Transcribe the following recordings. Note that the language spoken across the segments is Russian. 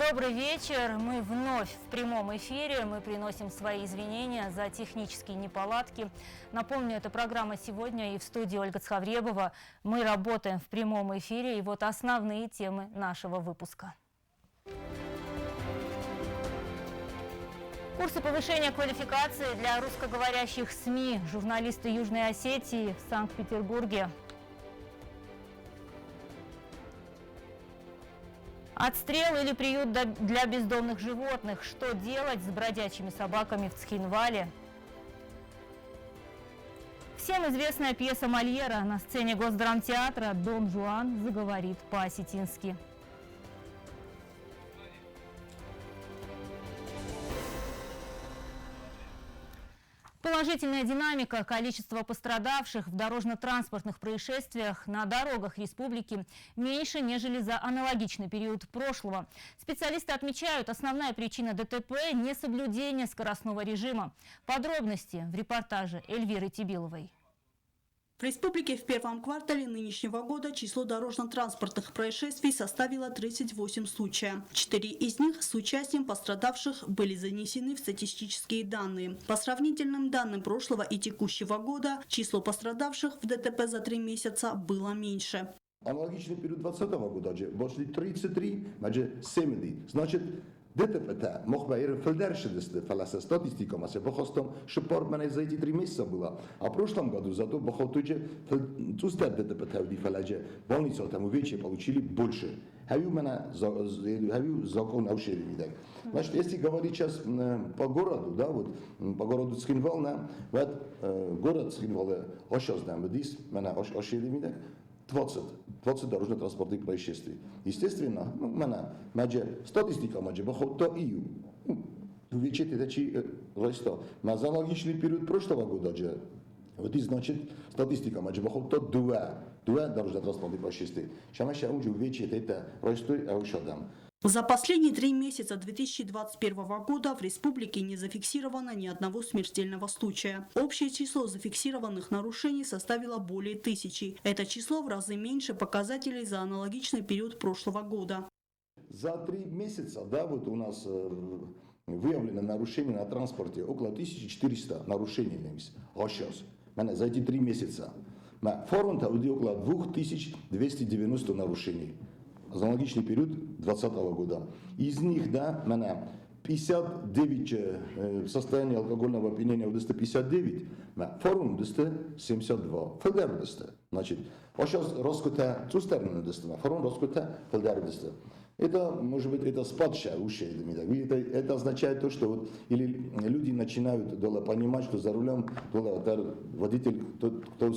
Добрый вечер. Мы вновь в прямом эфире. Мы приносим свои извинения за технические неполадки. Напомню, это программа «Сегодня» и в студии Ольга Цхавребова. Мы работаем в прямом эфире. И вот основные темы нашего выпуска. Курсы повышения квалификации для русскоговорящих СМИ. Журналисты Южной Осетии в Санкт-Петербурге. Отстрел или приют для бездомных животных. Что делать с бродячими собаками в Цхинвале? Всем известная пьеса Мольера на сцене Госдрамтеатра «Дон Жуан заговорит по-осетински». Положительная динамика количества пострадавших в дорожно-транспортных происшествиях на дорогах республики меньше, нежели за аналогичный период прошлого. Специалисты отмечают, основная причина ДТП – несоблюдение скоростного режима. Подробности в репортаже Эльвиры Тибиловой. В республике в первом квартале нынешнего года число дорожно-транспортных происшествий составило 38 случаев. 4 из них с участием пострадавших были занесены в статистические данные. По сравнительным данным прошлого и текущего года число пострадавших в ДТП за 3 месяца было меньше. Аналогичный период 2020 года вошли 33, 7. Значит, ДТП мог бы фельдерши фаласа статистиком, а бохостом шипор мене за эти 3 месяца было. А в прошлом году зато бохотуйте тустер ДТП в дифаладже больница там увечья получили больше. Хавю закон наушили. Значит, если говорить сейчас по городу, да, вот по городу Цхинвал, вот город Цхинвал, ошел знаем, здесь мене ошили 20 дорожно-транспортных происшествий. Естественно, статистика то и увеличить эти росто. На аналогичный период прошлого года вот и значит статистика то два дорожно-транспортных происшествий. Сейчас мы уже увеличить это росто, а еще дам. За последние 3 месяца 2021 года в республике не зафиксировано ни одного смертельного случая. Общее число зафиксированных нарушений составило более 1000. Это число в разы меньше показателей за аналогичный период прошлого года. За 3 месяца, да, вот у нас выявлено нарушений на транспорте около 1400 нарушений. А сейчас, за эти 3 месяца, форум-то около 2290 нарушений. Аналогичный период 2020 года. Из них, да, 59 состояние алкогольного опьянения в 159, форум 172, фельдер 100. Значит, а сейчас роскота цустерна 100, форум роскота фельдер 100. Это, может быть, это спадщая ущелье. Это означает то, что вот, или люди начинают понимать, что за рулем водитель, кто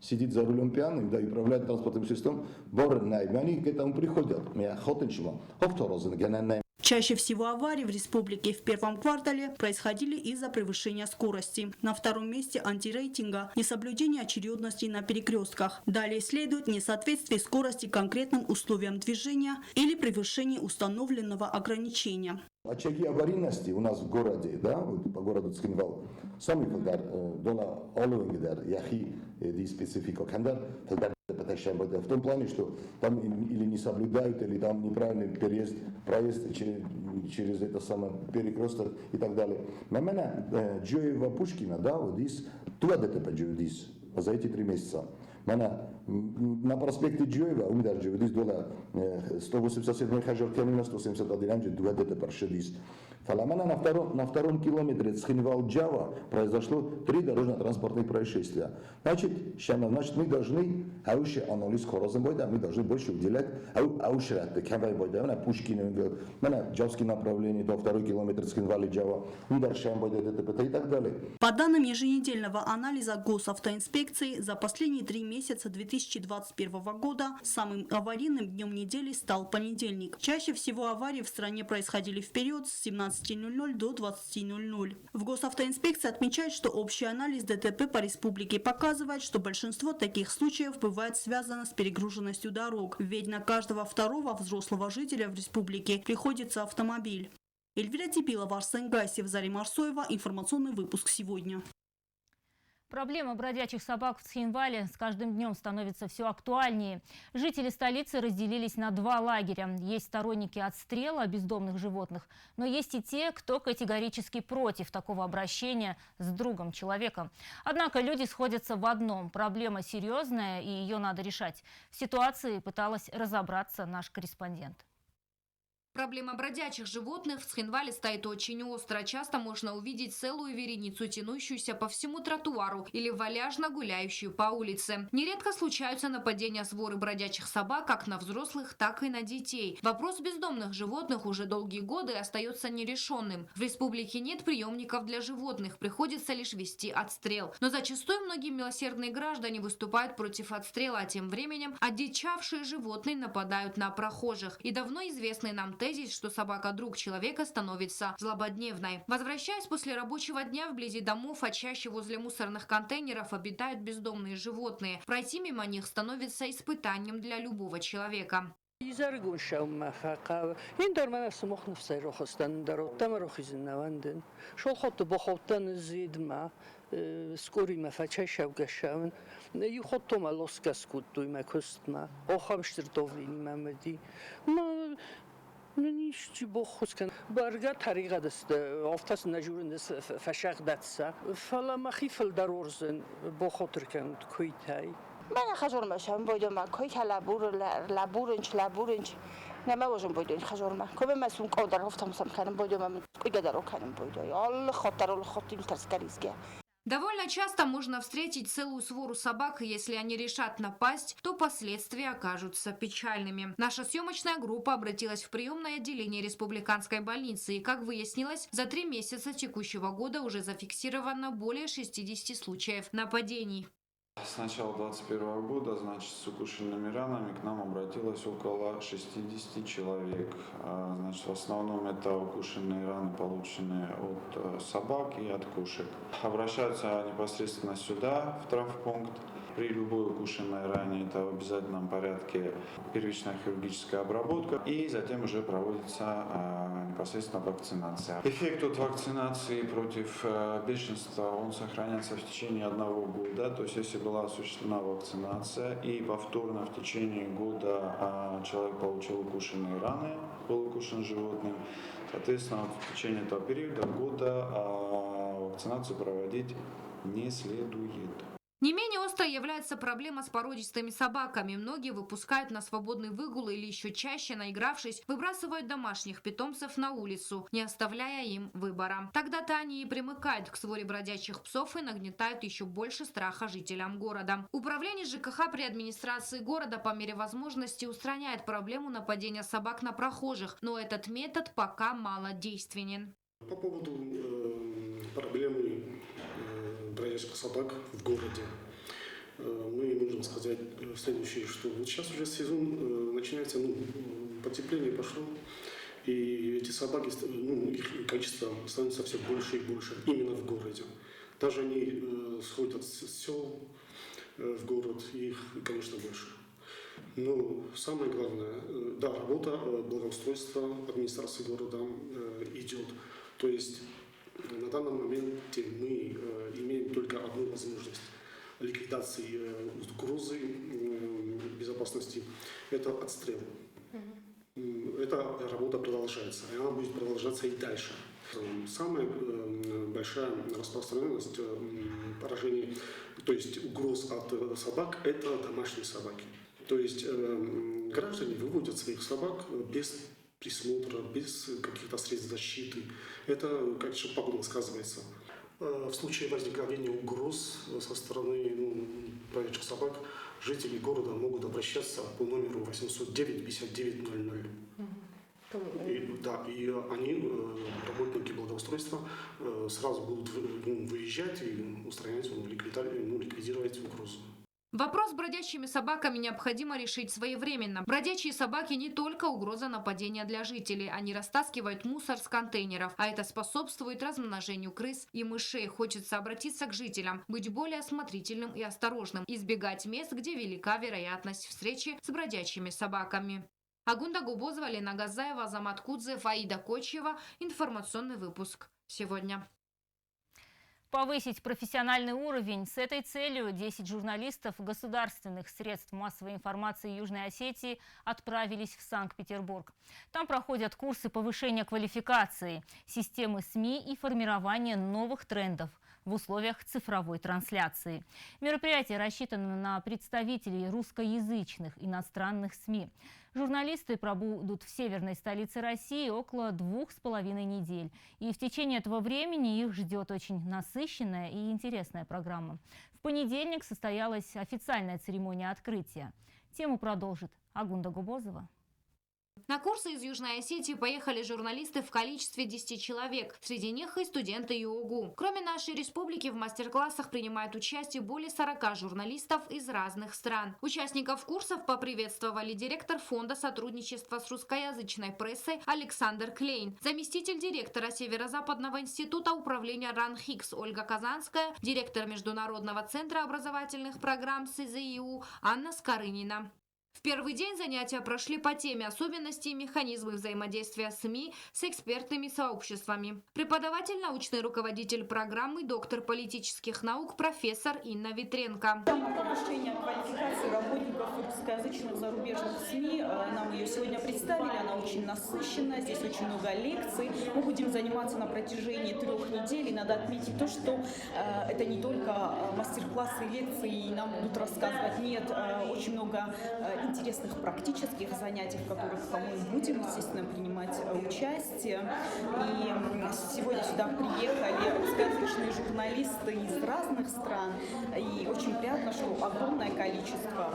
сидит за рулем пьяным, да, и управляет транспортным средством, они к этому приходят. Чаще всего аварии в республике в первом квартале происходили из-за превышения скорости. На втором месте антирейтинга – несоблюдение очередности на перекрестках. Далее следует несоответствие скорости конкретным условиям движения или превышение установленного ограничения. Очаги аварийности у нас в городе, да, вот по городу Цхинвал, сами фельдер, дола олунгидер, яхи, специфика кендар, фельдер в том плане, что там или не соблюдают, или там неправильный проезд через это самое перекресток и так далее. Мамена Джоева Пушкина, да, вот здесь, туда ДТП здесь, за эти 3 месяца. На проспекте Джоева, у меня же здесь дола 187 хажер Кемина, 171, 2 ДТП здесь. На втором километре Цхинвал-Джава произошло 3 дорожно-транспортных происшествия. Значит, мы должны, анализ скоростный бойда, мы должны больше уделять, Пушкин, Джавские направления, до 2 километра Цхинвал-Джава, удар бойда ДТП и так далее. По данным еженедельного анализа Госавтоинспекции, за последние 3 месяца 2021 года самым аварийным днем недели стал понедельник. Чаще всего аварии в стране происходили в период с 17:00 до 20:00. В Госавтоинспекции отмечают, что общий анализ ДТП по республике показывает, что большинство таких случаев бывает связано с перегруженностью дорог, ведь на каждого второго взрослого жителя в республике приходится автомобиль. Эльвира Тибилова, Арсен Гасев, Зарим Арсоева. Информационный выпуск «Сегодня». Проблема бродячих собак в Цхинвале с каждым днем становится все актуальнее. Жители столицы разделились на два лагеря. Есть сторонники отстрела бездомных животных, но есть и те, кто категорически против такого обращения с другом человеком. Однако люди сходятся в одном: проблема серьезная, и ее надо решать. В ситуации пыталась разобраться наш корреспондент. Проблема бродячих животных в Цхинвале стоит очень остро. Часто можно увидеть целую вереницу, тянущуюся по всему тротуару или валяжно гуляющую по улице. Нередко случаются нападения своры бродячих собак как на взрослых, так и на детей. Вопрос бездомных животных уже долгие годы остается нерешенным. В республике нет приемников для животных, приходится лишь вести отстрел. Но зачастую многие милосердные граждане выступают против отстрела, а тем временем одичавшие животные нападают на прохожих. И давно известный нам тезис, что собака друг человека, становится злободневной. Возвращаясь после рабочего дня вблизи домов, а чаще возле мусорных контейнеров, обитают бездомные животные. Пройти мимо них становится испытанием для любого человека. نيشتي بخوز كان برجع طريقة دست أفتاس نجورن دست فشاق دتسا فلا ما خيف الدرورزن بخاطر كان كويتاي من خجول ماشم باید ما کوی که لبورنج نما وجم باید خجول ما کوی مسون کودر هفتم سام کنم باید ما کوی گدارو کنم باید الله خاطر ترسکریزگه. Довольно часто можно встретить целую свору собак, и если они решат напасть, то последствия окажутся печальными. Наша съемочная группа обратилась в приемное отделение республиканской больницы, и, как выяснилось, за 3 месяца текущего года уже зафиксировано более 60 случаев нападений. С начала 2021 года, значит, с укушенными ранами к нам обратилось около 60 человек. Значит, в основном это укушенные раны, полученные от собак и от кошек. Обращаются непосредственно сюда, в травмпункт. При любой укушенной ране это в обязательном порядке первичная хирургическая обработка, и затем уже проводится непосредственно вакцинация. Эффект от вакцинации против бешенства, он сохраняется в течение 1 года. То есть если была осуществлена вакцинация и повторно в течение года человек получил укушенные раны, был укушен животным, соответственно, в течение этого периода года вакцинацию проводить не следует. Не менее острой является проблема с породистыми собаками. Многие выпускают на свободный выгул или еще чаще, наигравшись, выбрасывают домашних питомцев на улицу, не оставляя им выбора. Тогда-то они и примыкают к своре бродячих псов и нагнетают еще больше страха жителям города. Управление ЖКХ при администрации города по мере возможности устраняет проблему нападения собак на прохожих, но этот метод пока малодейственен. По поводу проблемы бродячих собак в городе, мы можем сказать следующее, что вот сейчас уже сезон начинается, потепление пошло, и эти собаки, их количество становится все больше и больше именно в городе. Даже они сходят с сел в город, и их, конечно, больше. Но самое главное, да, работа благоустройства администрации города идет. То есть на данном моменте мы имеем только одну возможность ликвидации угрозы безопасности – это отстрел. Эта работа продолжается, и она будет продолжаться и дальше. Самая большая распространенность поражений, то есть угроз от собак – это домашние собаки. То есть граждане выводят своих собак без присмотра, без каких-то средств защиты. Это, конечно, пагубно сказывается. В случае возникновения угроз со стороны бродячих собак, жители города могут обращаться по номеру 809-5900. И они, работники благоустройства, сразу будут выезжать и устранять, ликвидировать угрозу. Вопрос с бродячими собаками необходимо решить своевременно. Бродячие собаки не только угроза нападения для жителей. Они растаскивают мусор с контейнеров, а это способствует размножению крыс и мышей. Хочется обратиться к жителям, быть более осмотрительным и осторожным, избегать мест, где велика вероятность встречи с бродячими собаками. Агунда Губозова, Лена Газаева, Азамат Кудзев, Аида Кочева. Информационный выпуск сегодня. Повысить профессиональный уровень. С этой целью 10 журналистов государственных средств массовой информации Южной Осетии отправились в Санкт-Петербург. Там проходят курсы повышения квалификации, системы СМИ и формирования новых трендов в условиях цифровой трансляции. Мероприятие рассчитано на представителей русскоязычных иностранных СМИ. Журналисты пробудут в северной столице России около 2,5 недель. И в течение этого времени их ждет очень насыщенная и интересная программа. В понедельник состоялась официальная церемония открытия. Тему продолжит Агунда Губозова. На курсы из Южной Осетии поехали журналисты в количестве 10 человек. Среди них и студенты ЮОГУ. Кроме нашей республики, в мастер-классах принимают участие более 40 журналистов из разных стран. Участников курсов поприветствовали директор Фонда сотрудничества с русскоязычной прессой Александр Клейн, заместитель директора Северо-Западного института управления РАНХИКС Ольга Казанская, директор Международного центра образовательных программ СЗИУ Анна Скорынина. В первый день занятия прошли по теме особенности и механизмы взаимодействия СМИ с экспертными сообществами. Преподаватель, научный руководитель программы, доктор политических наук, профессор Инна Витренко. Тема повышения квалификации работников русскоязычных зарубежных СМИ. Нам ее сегодня представили, она очень насыщенная, здесь очень много лекций. Мы будем заниматься на протяжении 3 недель. И надо отметить то, что это не только мастер-классы и лекции, и нам будут рассказывать. Нет, очень много интересных практических занятий, в которых мы будем, естественно, принимать участие. И сегодня сюда приехали русскоязычные журналисты из разных стран. И очень приятно, что огромное количество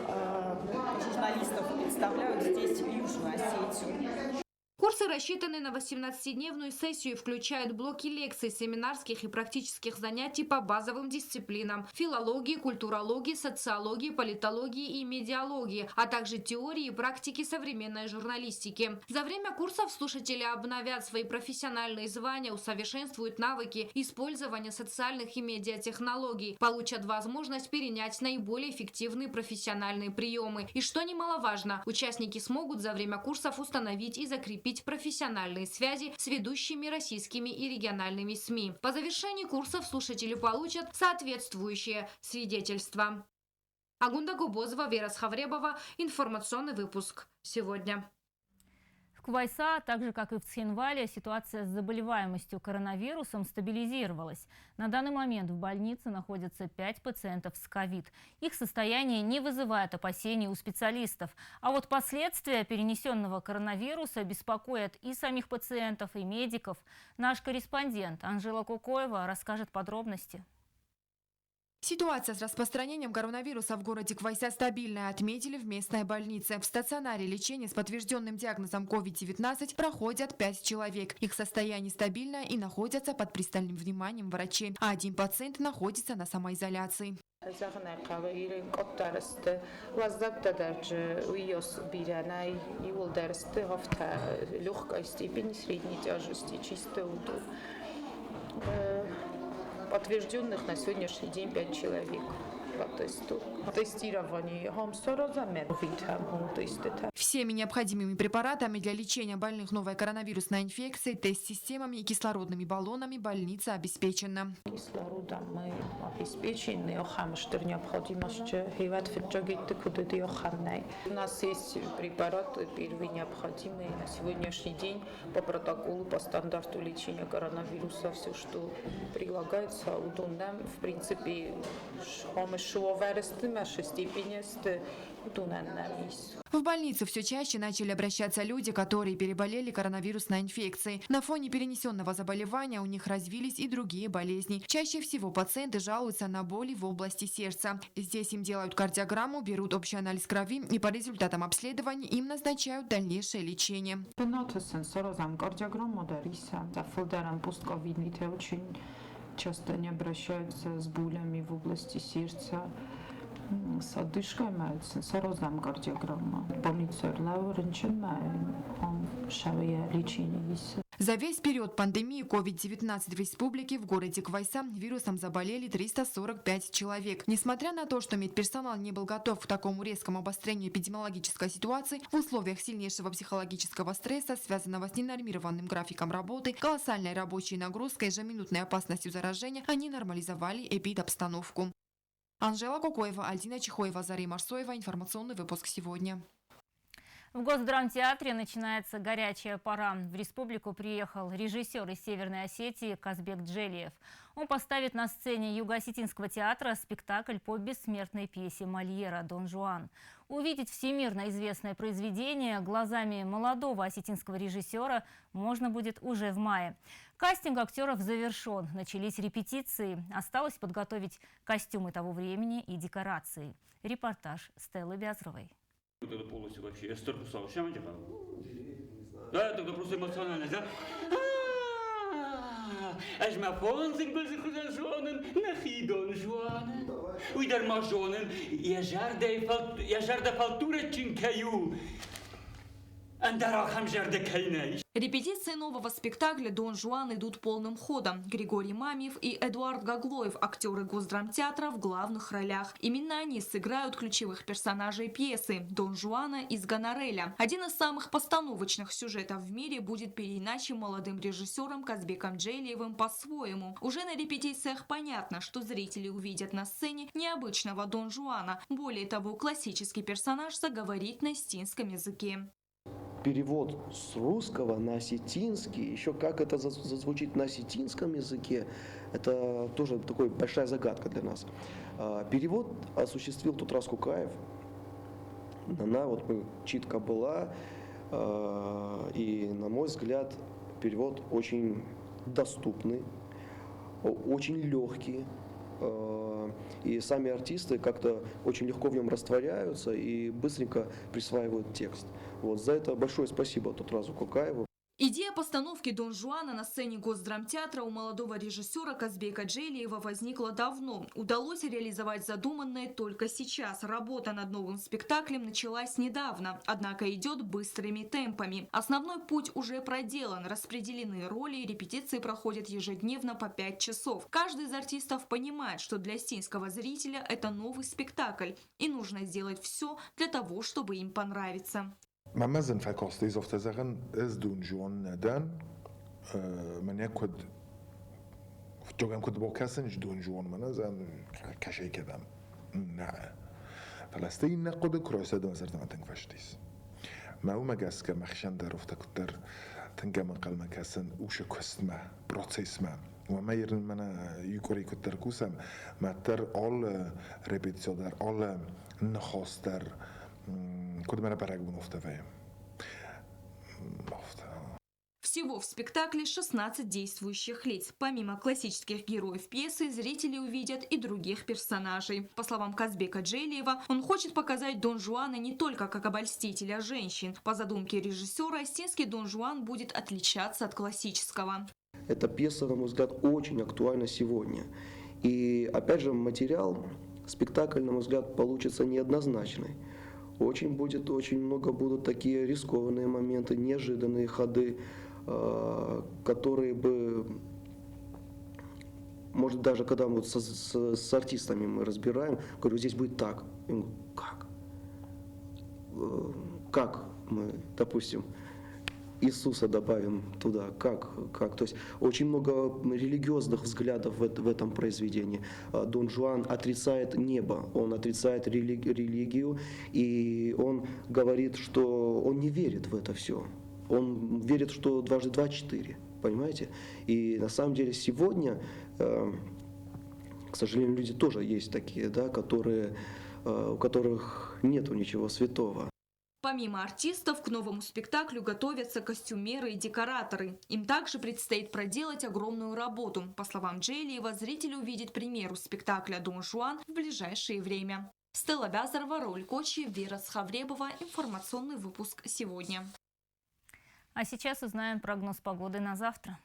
журналистов представляют здесь Южную Осетию. Курсы рассчитаны на 18-дневную сессию и включают блоки лекций, семинарских и практических занятий по базовым дисциплинам – филологии, культурологии, социологии, политологии и медиологии, а также теории и практики современной журналистики. За время курсов слушатели обновят свои профессиональные звания, усовершенствуют навыки использования социальных и медиатехнологий, получат возможность перенять наиболее эффективные профессиональные приемы. И что немаловажно, участники смогут за время курсов установить и закрепить профессиональные связи с ведущими российскими и региональными СМИ. По завершении курсов слушатели получат соответствующие свидетельства. Агунда Губозова, Вера Схавребова. Информационный выпуск сегодня. В Квайса, так же как и в Цхинвале, ситуация с заболеваемостью коронавирусом стабилизировалась. На данный момент в больнице находятся 5 пациентов с ковид. Их состояние не вызывает опасений у специалистов. А вот последствия перенесенного коронавируса беспокоят и самих пациентов, и медиков. Наш корреспондент Анжела Кукоева расскажет подробности. Ситуация с распространением коронавируса в городе Квайса стабильная, отметили в местной больнице. В стационаре лечения с подтвержденным диагнозом COVID-19 проходят 5 человек. Их состояние стабильное и находятся под пристальным вниманием врачей, а 1 пациент находится на самоизоляции. Подтвержденных на сегодняшний день 5 человек по тесту. Тестирование Всеми необходимыми препаратами для лечения больных новой коронавирусной инфекцией, тест-системами и кислородными баллонами больница обеспечена. Кислородом мы обеспечены. У нас есть препараты первые необходимые на сегодняшний день по протоколу, по стандарту лечения коронавируса. Все, что прилагается, удобно. В принципе, в больницу все чаще начали обращаться люди, которые переболели коронавирусной инфекцией. На фоне перенесенного заболевания у них развились и другие болезни. Чаще всего пациенты жалуются на боли в области сердца. Здесь им делают кардиограмму, берут общий анализ крови и по результатам обследования им назначают дальнейшее лечение. Часто они обращаются с болями в области сердца, с одышкой, с розом кардиограмма. Больница лечение. За весь период пандемии COVID-19 в республике в городе Квайса вирусом заболели 345 человек. Несмотря на то, что медперсонал не был готов к такому резкому обострению эпидемиологической ситуации, в условиях сильнейшего психологического стресса, связанного с ненормированным графиком работы, колоссальной рабочей нагрузкой и ежеминутной опасностью заражения, они нормализовали эпидобстановку. Анжела Кокоева, Альдина Чихоева, Заря Марсоева. Информационный выпуск сегодня. В Госдрамтеатре начинается горячая пора. В республику приехал режиссер из Северной Осетии Казбек Джелиев. Он поставит на сцене Юго-Осетинского театра спектакль по бессмертной пьесе Мольера «Дон Жуан». Увидеть всемирно известное произведение глазами молодого осетинского режиссера можно будет уже в мае. Кастинг актеров завершен. Начались репетиции. Осталось подготовить костюмы того времени и декорации. Репортаж Стеллы Бязровой. Вот это полностью вообще. Я столько писал. Чем это? Да, тогда просто эмоционально, да? Als maar volgens ik wil zich gaan zonen, naar Don Juan. Wie daar maar zonen, je jarde falture чинкаю. Репетиции нового спектакля «Дон Жуан» идут полным ходом. Григорий Мамиев и Эдуард Гаглоев, актеры Госдрамтеатра, в главных ролях. Именно они сыграют ключевых персонажей пьесы «Дон Жуана» из Гонореля. Один из самых постановочных сюжетов в мире будет переиначен молодым режиссером Казбеком Джелиевым по-своему. Уже на репетициях понятно, что зрители увидят на сцене необычного Дон Жуана. Более того, классический персонаж заговорит на осетинском языке. Перевод с русского на осетинский, еще как это зазвучит на осетинском языке, это тоже такая большая загадка для нас. Перевод осуществил Тутрас Кукаев. Она вот читка была, и, на мой взгляд, перевод очень доступный, очень легкий. И сами артисты как-то очень легко в нем растворяются и быстренько присваивают текст. Вот за это большое спасибо Тутрасу Кукаеву. Идея постановки «Дон Жуана» на сцене Госдрамтеатра у молодого режиссера Казбека Джелиева возникла давно. Удалось реализовать задуманное только сейчас. Работа над новым спектаклем началась недавно, однако идет быстрыми темпами. Основной путь уже проделан, распределены роли, и репетиции проходят ежедневно по 5 часов. Каждый из артистов понимает, что для осетинского зрителя это новый спектакль, и нужно сделать все для того, чтобы им понравиться. من مازن فکاستی زفته زغن از دون جوان ندن من یکود جوگم کد با کسنش دون جوان من زن کشی کدم نه فلسطین نقد کرایسه دو نظر دم تنفشتیس ما او مگس که مخشن در افته کتر تنگم قلم کسن اوش کستمه پروسیسمه و ما یرن من یکوری کتر کوسم ما تر آل رپیتسیا در آل نخواستر Всего в спектакле 16 действующих лиц. Помимо классических героев пьесы, зрители увидят и других персонажей. По словам Казбека Джелиева, он хочет показать Дон Жуана не только как обольстителя женщин. По задумке режиссера, осетинский Дон Жуан будет отличаться от классического. Эта пьеса, на мой взгляд, очень актуальна сегодня. И опять же, материал, спектакль, на мой взгляд, получится неоднозначный. Очень много будут такие рискованные моменты, неожиданные ходы, которые бы, может, даже когда мы вот с артистами мы разбираем, говорю, здесь будет так. Я говорю, как? Как мы, допустим, Иисуса добавим туда, как? То есть очень много религиозных взглядов в этом произведении. Дон Жуан отрицает небо, он отрицает религию, и он говорит, что он не верит в это все. Он верит, что дважды два – 4, понимаете? И на самом деле сегодня, к сожалению, люди тоже есть такие, да, у которых нету ничего святого. Помимо артистов, к новому спектаклю готовятся костюмеры и декораторы. Им также предстоит проделать огромную работу. По словам Джелиева, зритель увидит премьеру спектакля «Дон Жуан» в ближайшее время. Стелла Бязарова, Рауль Кочи, Вера Схавребова. Информационный выпуск сегодня. А сейчас узнаем прогноз погоды на завтра.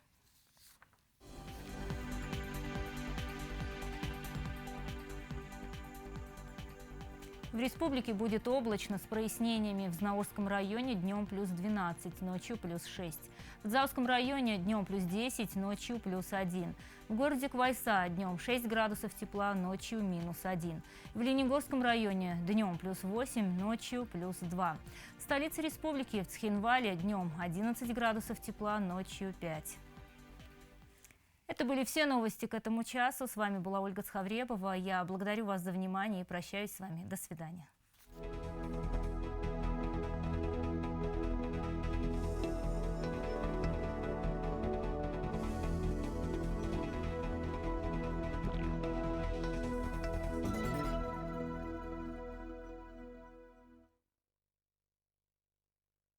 В республике будет облачно с прояснениями. В Знаурском районе днем плюс 12, ночью плюс 6. В Заурском районе днем плюс 10, ночью плюс 1. В городе Квайса днем 6 градусов тепла, ночью минус 1. В Ленигорском районе днем плюс 8, ночью плюс 2. В столице республики в Цхинвале днем 11 градусов тепла, ночью 5. Это были все новости к этому часу. С вами была Ольга Цхавребова. Я благодарю вас за внимание и прощаюсь с вами. До свидания.